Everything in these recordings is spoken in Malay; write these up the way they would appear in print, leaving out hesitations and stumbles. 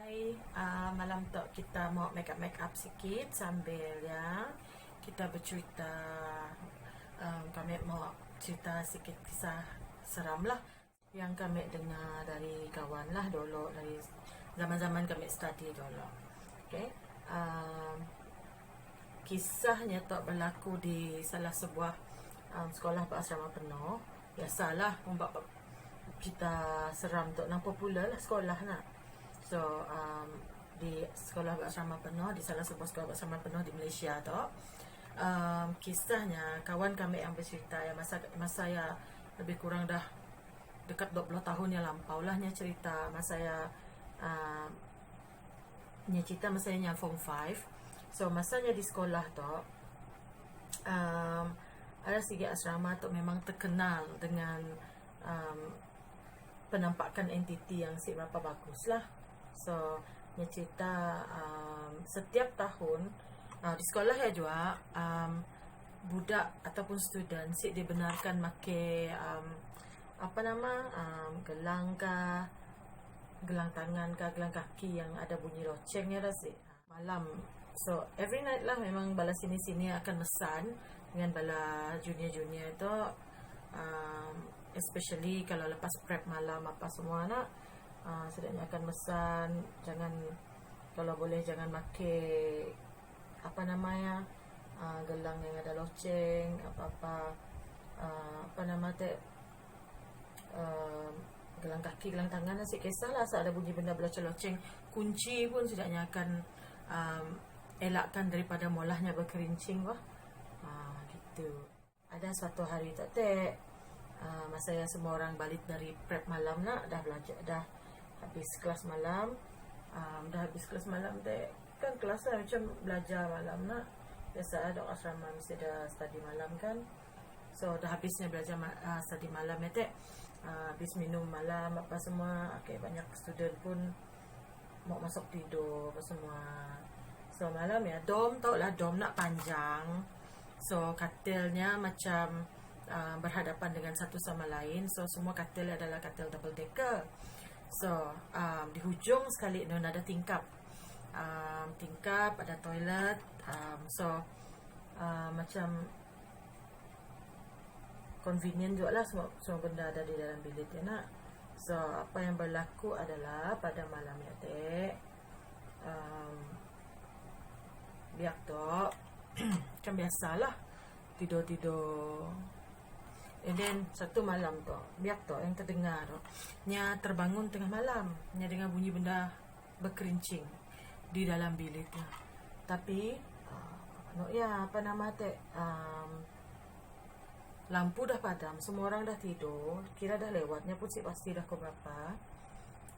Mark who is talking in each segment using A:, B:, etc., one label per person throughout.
A: Hai, malam tu kita mau make up sikit sambil ya kita bercerita. Kami mau cerita sikit kisah seram lah yang kami dengar dari kawan lah dulu, dari zaman-zaman kami study dulu. Okay. Kisahnya tu berlaku di salah sebuah sekolah berasrama penuh. Biasalah membuat cerita seram tu nang popular lah sekolah nak. So di sekolah berasrama penuh, di salah sebuah sekolah berasrama penuh di Malaysia tu, kisahnya kawan kami yang bercerita ya, masa ya lebih kurang dah dekat 20 tahun yang lampau lah nya cerita masa ya, cerita masanya form 5. So masanya di sekolah tu, ada segi asrama tu memang terkenal dengan penampakan entiti yang si berapa bagus lah. So dia cerita setiap tahun di sekolah ya juga, budak ataupun student si dibenarkan pakai gelang kah, gelang tangan kah, gelang kaki yang ada bunyi loceng ya dah si malam. So every night lah memang bala sini-sini akan mesan dengan bala junior-junior tu, especially kalau lepas prep malam apa semua nak, sedangnya akan mesan jangan, kalau boleh jangan pakai gelang yang ada loceng gelang kaki, gelang tangan nasi kisahlah asal ada bunyi benda loceng, kunci pun sedangnya akan elakkan daripada molahnya berkerincing gitu. Ada suatu hari tak masa yang semua orang balik dari prep malam nak, dah belajar, dah habis kelas malam, kan kelas lah macam belajar malam nak, biasa ada asrama mesti dah study malam kan. So dah habisnya belajar study malam ya habis minum malam apa semua, okay, banyak student pun mau masuk tidur apa semua. So malam ya, dom tau lah, dom nak panjang, so katilnya macam berhadapan dengan satu sama lain. So semua katil adalah katil double decker. So di hujung sekali non ada tingkap, ada toilet. So macam convenient juga lah, semua benda ada di dalam bilik ya nak. So apa yang berlaku adalah pada malam ya biak tu kan biasalah tidur. And then satu malam tu biak tu yang terdengar tu, nya terbangun tengah malam, nya dengar bunyi benda berkerincing di dalam bilik tu. Tapi lampu dah padam, semua orang dah tidur, kira dah lewatnya pun pasti dah pukul berapa.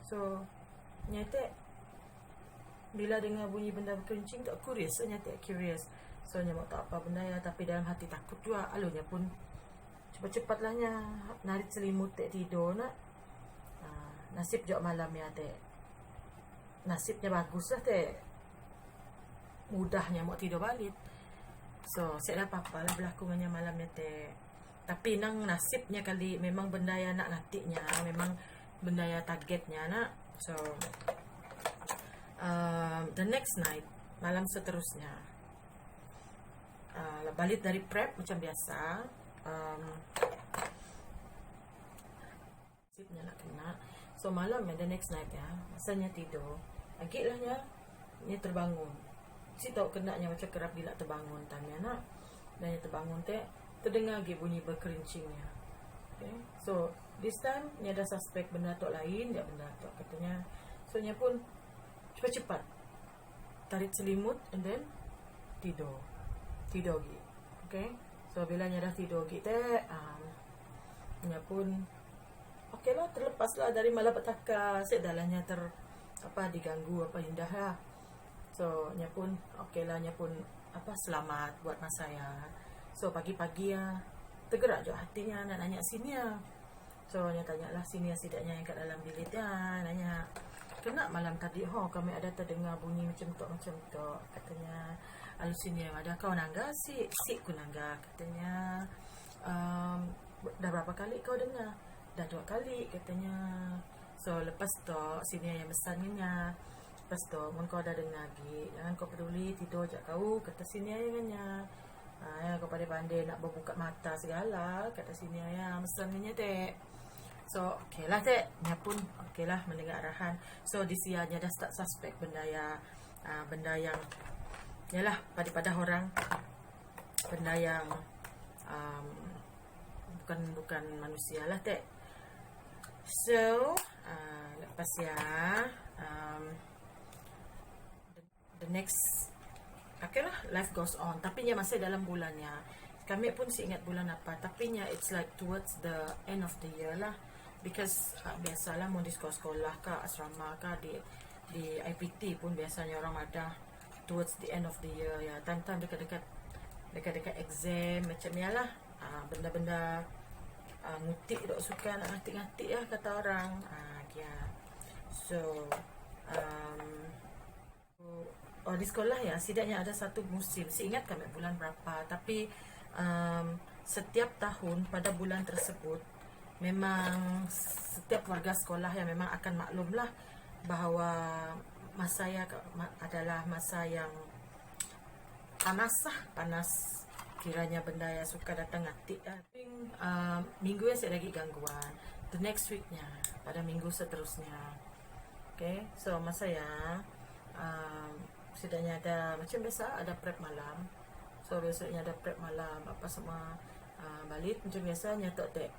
A: So nya bila dengar bunyi benda berkerincing tu curious. So nya mau tak apa benda ya, tapi dalam hati takut juga. Alunya pun cepat-cepat lah nya narik selimut tidur nak. Nasib jok malam ya nasibnya bagus lah mudahnya mau tidur balik. So saya dah apa-apa lah berlaku dengan malam ya tapi nang nasibnya kali memang benda yang nak ngatiknya, memang benda yang targetnya nak. So the next night, malam seterusnya, balik dari prep macam biasa, nasibnya nak kena. So malam ya, the next night ya, masanya tidur agak lah nya terbangun. Si tahu kenanya macam kerap bila terbangun tanya nak, dan nya terbangun terdengar lagi bunyi berkerincingnya. Okay. So this time nya ada suspek benda tu lain, dia benda tu katanya. So nya pun cepat-cepat tarik selimut and then tidur lagi. Okay. So bila nya dah tidur gitu, nya pun okay lah, terlepas lah dari malapetaka. Sedalahnya diganggu apa indah lah. So nya pun okay lah, nya pun selamat buat masa ya. So pagi-pagi ya tergerak je hatinya nak nanya sini ya. So nya tanyalah sini ya, sidaknya yang kat dalam bilik ya, nanya kena malam tadi kami ada terdengar bunyi macam tu katanya. Lalu sini yang ada kau nangga si ku nangga katanya. Dah berapa kali kau dengar? Dah 2 kali katanya. So lepas tu sini yang pesannya Lepas tu, kau dah dengar lagi, jangan kau peduli, tidur je kau, kata sini ayahnya. Ya, kau pandai-pandai nak berbuka mata segala, kata sini ayah, mesannya tek. So, okey lah tek, nya pun okey lah mendengar arahan. So, di sianya dah start suspek benda yang yalah pada orang, benda yang bukan manusia lah tek. So, lepas ya, the next, okay lah, life goes on. Tapi nya masih dalam bulannya. Kami pun si ingat bulan apa. Tapi nya it's like towards the end of the year lah. Because biasalah mau di sekolah ke asrama ke di IPT pun biasanya orang ada towards the end of the year ya. Time-time dekat-dekat exam macam ni lah. Benda-benda ngutik dok suka nak ngatik-ngatik lah kata orang. So di sekolah ya setidaknya ada satu musim. Saya ingat kami bulan berapa. Tapi setiap tahun pada bulan tersebut memang setiap warga sekolah yang memang akan maklumlah bahawa masa ya adalah masa yang panas kiranya benda yang suka datang ngatik. Minggu yang saya lagi gangguan, the next weeknya pada minggu seterusnya. Okay, so masa ya setidaknya ada macam biasa ada prep malam. So biasanya ada prep malam apa semua balik macam biasa nyatok dek.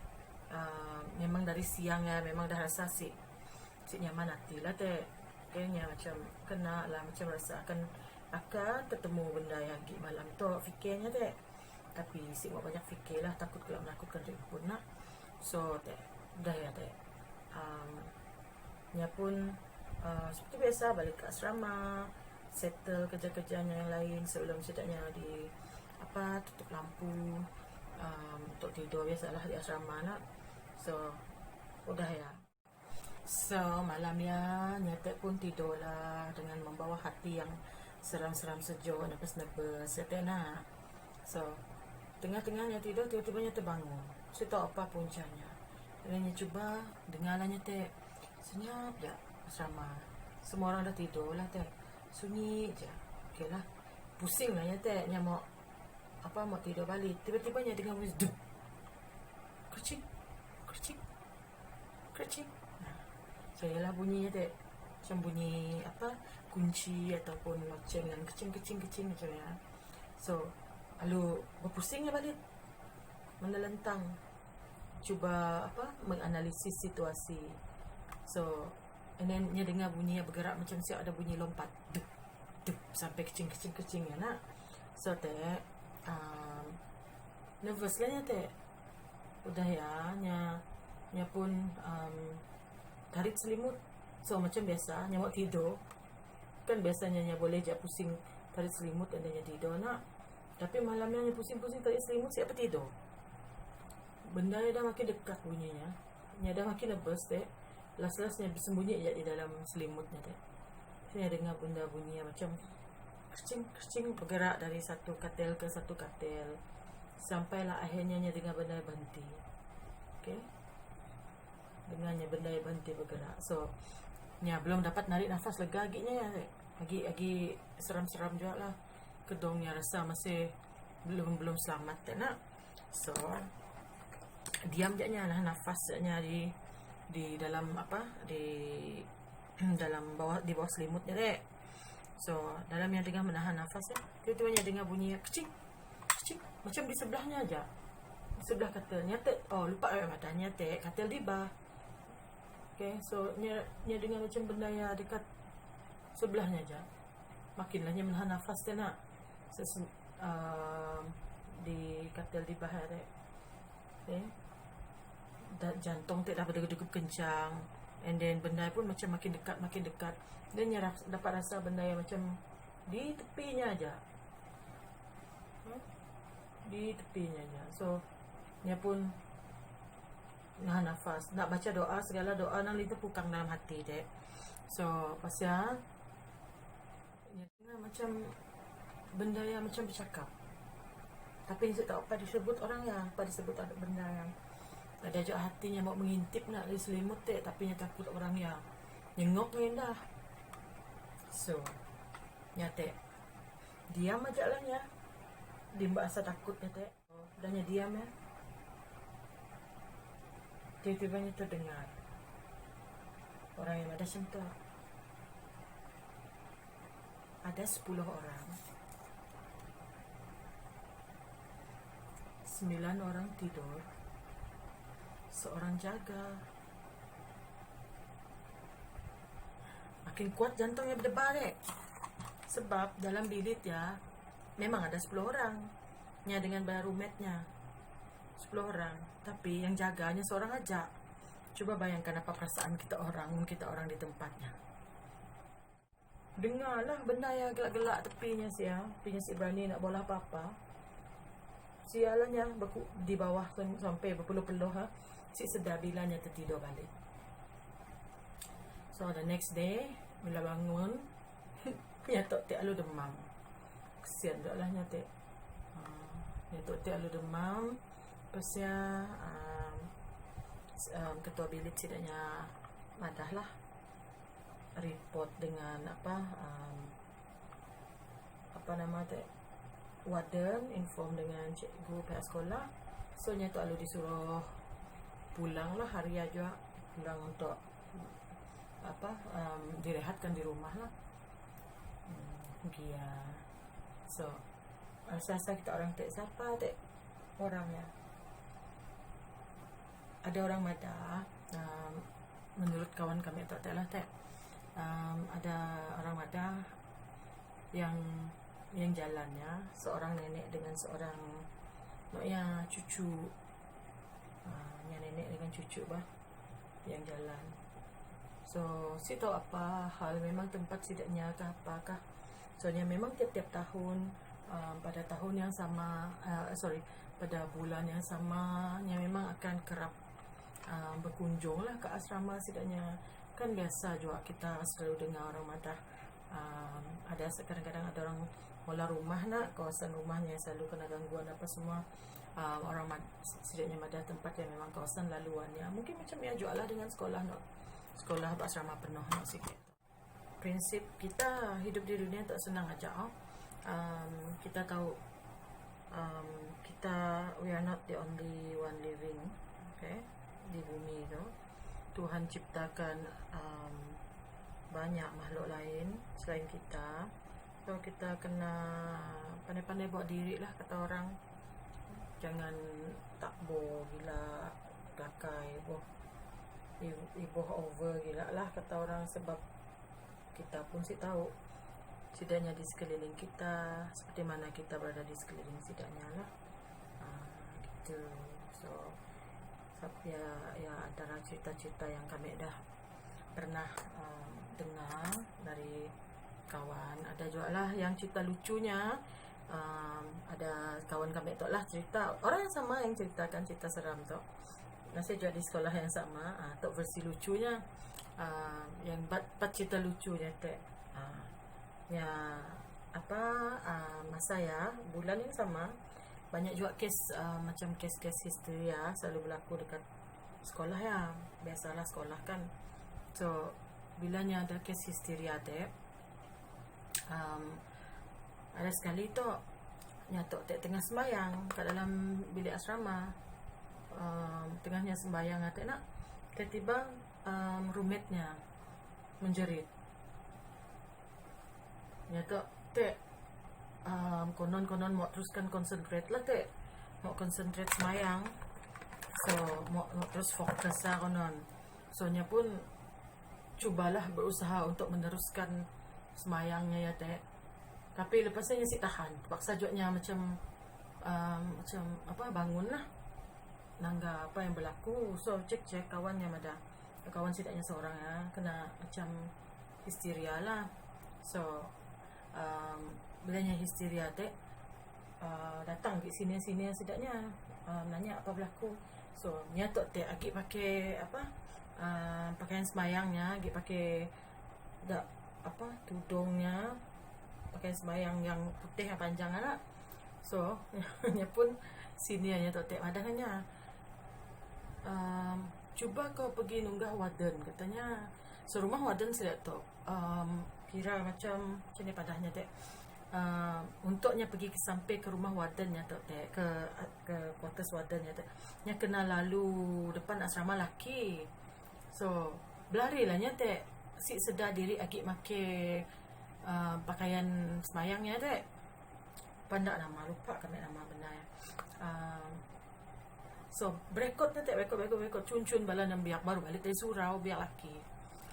A: Memang dari siang ya memang dah rasa si nyaman hati lah teh. Kayaknya macam kena lah macam rasa akan ketemu benda yang di malam tu fikirnya teh. Tapi si mau banyak fikir lah, takut kalau menakutkan diri pun nak. So teh dah ya teh. Nya pun seperti biasa balik ke asrama, settle kerja-kerjanya yang lain sebelum setidaknya di tutup lampu untuk tidur biasalah di asrama nak. So udah ya. So malamnya nyetek pun tidurlah dengan membawa hati yang seram-seram sejuk, nervous ya nak. So tengah-tengahnya tidur tiba-tiba terbangun. Saya tahu apa puncanya. Dia cuba dengarlah nyetek senyap je asrama. Semua orang dah tidur lah teh. Sunyi je. Okey lah. Pusing lah nyetek mau tidur balik. Tiba-tiba nya dengar bunyi duk. Kercing. Saya lah bunyinya dek macam bunyi kunci ataupun locengan kecing macam ya. So lalu berpusingnya balik menelentang cuba menganalisis situasi. So and then nya dengar bunyi yang bergerak macam siap ada bunyi lompat duk sampai kecing ya nak. So dek nervous lah dek. Udah ya nya pun tarik selimut. So macam biasa nya mau tidur kan biasanya nya boleh je pusing tarik selimut dan nya tidur nak. Tapi malamnya nya pusing-pusing tarik selimut siapa tidur. Benda dah makin dekat bunyinya. Nya dah makin nervous dek. Last-lastnya bersembunyi je di dalam selimutnya dek. Saya dengar benda bunyi macam kercing bergerak dari satu katil ke satu katil. Sampailah akhirnya nya dengar benda berhenti. Okay, dengannya benda yang berhenti bergerak. So nya belum dapat narik nafas lega aginya ya. Lagi seram-seram juga lah. Kedongnya rasa masih belum selamat tak nak. So diam je nya lah nafasnya di dalam di bawah selimutnya dek. So dalam yang dengar menahan nafas ya. Tiba-tiba nya dengar bunyi kecing macam di sebelahnya aja. Sebelah katilnya lupa matanya katil di bawah. Okay, so nya dengar macam benda yang dekat sebelahnya aja. Makinlah nya menahan nafas dia nak di katil di bawah dek. Okay, jantung dah berdegup kencang, and then benda pun macam makin dekat. Dan nya dapat rasa benda yang macam di tepinya aja. Di tepinya aja. So nya pun nahan nafas, nak baca doa, segala doa nang itu pukang dalam hati dek. So pasal macam benda yang macam bercakap, tapi saya tak apa disebut orang ya, apa disebut ada benda yang ada juga hatinya mau mengintip nak di selimut dek, tapi nya takut orang ya nyengok ni dah. So nyate diam aja lah ya, dia asa takut nyate, udahnya diam ya. Tiba-tibanya terdengar orang yang ada sentuh. Ada 10 orang, 9 orang tidur, seorang jaga. Makin kuat jantungnya berdebar deh. Sebab dalam bilik ya memang ada 10 orang nya dengan roommate-nya 10 orang, tapi yang jaganya seorang aja. Coba bayangkan apa perasaan kita orang di tempatnya. Dengarlah benda yang gelak-gelak tepinya si berani nak bola apa-apa. Sialanya di bawah sampai berpeluh-peluh si sedar bilanya tertidur balik. So the next day bila bangun nyatok Tek Alu demam. Kesian dah lah nyatok. Nyatok Tek Alu demam. Pasnya ketua bilik sidaknya madah lah report dengan apa nama Tek warden, inform dengan cikgu pihak sekolah. So nyatok Alu disuruh pulang lah hari aja, pulang untuk direhatkan di rumah lah. Gia. So rasa kita orang Tek siapa Tek orangnya. Ada orang Madah, menurut kawan kami tak lah Tek, ada orang Madah yang jalannya seorang nenek dengan seorang cucu, yang nenek dengan cucu yang jalan. So si tahu apa hal, memang tempat sidaknya kah apakah. Soalnya memang tiap-tiap tahun pada tahun yang sama, pada bulan yang sama memang akan kerap berkunjung lah ke asrama sidaknya. Kan biasa juga kita selalu dengar orang Madah, ada kadang-kadang ada orang mula rumah nak kawasan rumahnya selalu kena gangguan apa semua. Orang sidaknya Madah tempat yang memang kawasan laluannya mungkin macam ya juga lah dengan sekolah nak, sekolah asrama penuh nak sikit. Prinsip kita hidup di dunia tak senang aja. Kita tahu we are not the only one living, okay, di bumi itu. Tuhan ciptakan banyak makhluk lain selain kita. So kita kena pandai-pandai bawa diri lah kata orang. Jangan takbo gila, gakai ibu over gila lah kata orang. Sebab kita pun tahu sidaknya di sekeliling kita seperti mana kita berada di sekeliling sidaknya lah. Gitu. So ya antara cerita-cerita yang kami dah pernah dengar dari kawan. Ada juga lah yang cerita lucunya. Ada kawan kami tu lah cerita, orang yang sama yang ceritakan cerita seram tu. Masih juga di sekolah yang sama. Tu versi lucunya, yang bat cerita lucunya Tek. Ya masa ya bulan yang sama banyak juga kes macam kes-kes histeria selalu berlaku dekat sekolah ya. Biasalah sekolah kan. So bilanya ada kes histeria Tek, ada sekali tu nyatok Tek tengah sembayang kat dalam bilik asrama. Tengahnya sembayang Tek nak, tiba-tiba roommate-nya menjerit. Nyatok Tek konon mau teruskan concentrate lah Tek, mau concentrate sembayang. So mau terus fokus lah konon. Soalnya pun cubalah berusaha untuk meneruskan sembayangnya ya Tek. Tapi lepasnya si tahan, paksa joknya macam bangun lah, nangga apa yang berlaku. So cek kawannya ada kawan sidaknya seorang ya kena macam histeria lah. So bilanya histeria Tek, datang ke sini sidaknya, nanya apa berlaku. So nyatok Tek agak pakai pakaian sembayangnya, agak pakai tudungnya, pakai sembayang yang putih yang panjang lah. So nya pun sini hanya Tek madangannya, coba kau pergi nunggah warden katanya. So rumah warden selihat tu kira macam ni padahnya dek. Untuknya pergi sampai ke rumah wardennya tu dek, ke quarters wardennya dek, nya kena lalu depan asrama laki. So berlari lah nya dek, si sedar diri agak make pakaian semayangnya dek. Pandak nama, lupa kami nama benda ya. So berekod nya dek, berekod cun bala nang biak baru balik dari surau biak laki.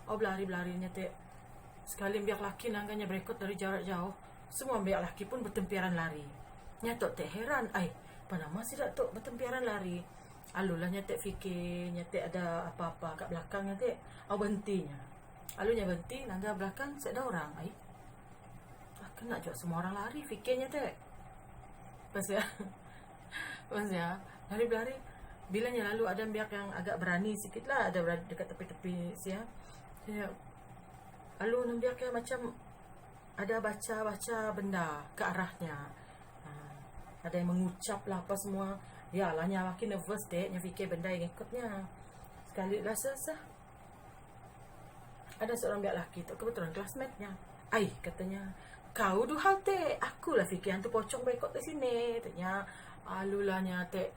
A: Berlari-belarinya dek. Sekali biak laki nangganya berekod dari jarak jauh. Semua biak laki pun bertempiaran lari. Nyatok teh heran, panama sih dak tok bertempiaran lari. Alulah nyatek fikir, nyatek ada apa-apa kat belakang nyatek. Berhentinya. Alunya berhenti, nangga belakang tak ada orang. Kena juga semua orang lari fikirnya teh. Pas ya. Lari-lari. Bilanya lalu ada biak yang agak berani sikit lah, ada berani dekat tepi-tepi ya. Lalu nambiak yang macam ada baca benda ke arahnya. Ada yang mengucap lah apa semua. Ya lah nya makin nervous dek, nya fikir benda yang ikutnya. Sekali rasa ada seorang biak laki tu kebetulan classmate-nya. Katanya, kau du hal teh, aku lah fikir hantu pocong berikut ke sini. Tanya, alulahnya teh.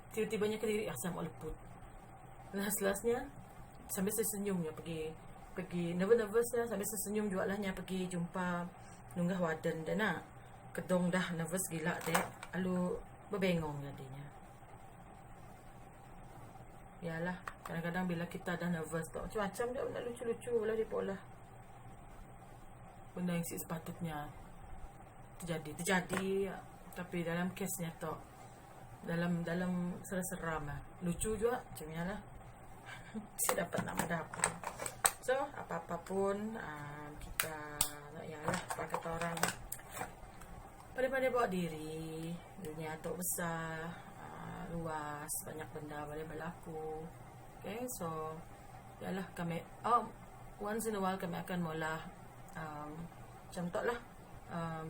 A: Tiba-tibanya ke diri, saya mau leput. Last-lastnya sambil sesenyumnya pergi nervous-nervousnya sambil sesenyum juga lahnya pergi jumpa nunggah warden dan nak kedong dah nervous gila dek, lalu berbengong jadinya. Yalah, kadang-kadang bila kita dah nervous tu macam-macam dah benda lucu-lucu lah dia pola. Benda yang sepatutnya terjadi tapi dalam kesnya tu dalam seram lah, lucu juga macamnya lah. Saya dapat nama dapat. So apa-apapun kita yalah apa kata orang, pandai-pandai bawa diri. Dunia tu besar, luas, banyak benda boleh berlaku. Okay, so yalah kami once in a while kami akan mula macam tu lah,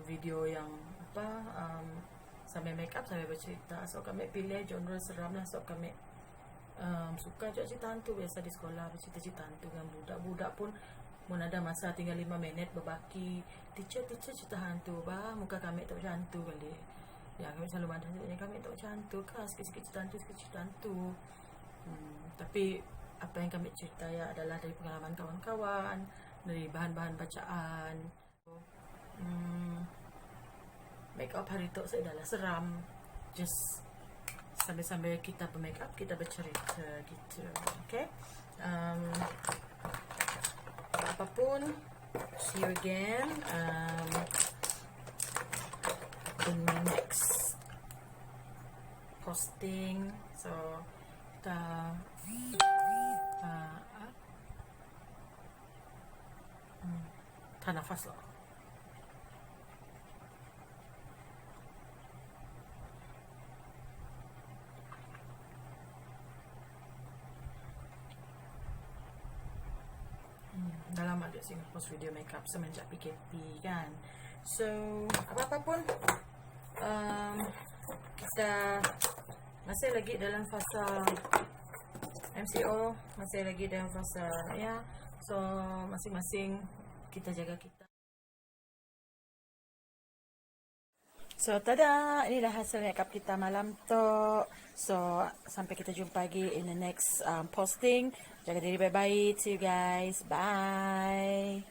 A: video yang sambil make up sambil bercerita. So kami pilih genre seram lah. So kami suka juga cerita hantu. Biasa di sekolah bercerita-cerita hantu dengan budak-budak pun mun ada masa tinggal 5 minit berbaki, teacher cerita hantu muka kami tak macam hantu kali ya. Kami selalu mandang kami tak macam hantu kan, sikit-sikit cerita hantu. Tapi apa yang kami cerita ya adalah dari pengalaman kawan-kawan, dari bahan-bahan bacaan. Make up hari tu saya adalah seram, just sambil-sambil kita bermake up kita bercerita gitu. Okay, apapun, see you again in my next posting. So kita tahan nafas loh. Dah lama dia sini post video makeup semenjak PKP kan. So apa-apapun, kita masih lagi dalam fasa MCO, masih lagi dalam fasa ya. So masing-masing kita jaga kita. So tada, inilah hasil makeup kita malam tu. So sampai kita jumpa lagi in the next posting. Jaga diri baik-baik. See you guys. Bye.